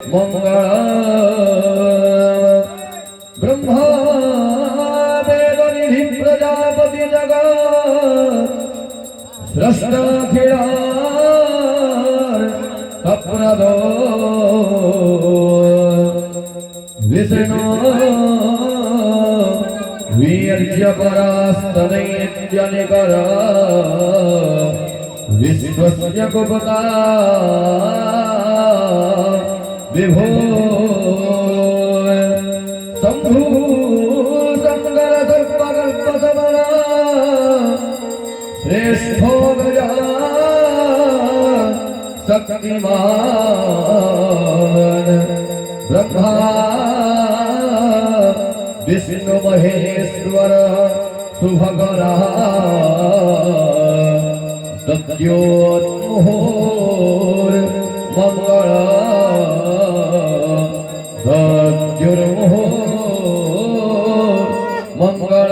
मंगल ब्रह्मा वेद निधि प्रजापति जगत सृष्टाखिलार अप्रदो विष्णु वीर्य परास्तनयज्ञनिकर विश्वस्य कुपता विभो शंभु संगर सर्पकल्प समरा श्रेष्ठो गजा शक्तिमान ब्रह्मा विष्णु महेश्वर शुभकरा सत्योन्मुहुर मंगल सत्युर्मुहुर मंगल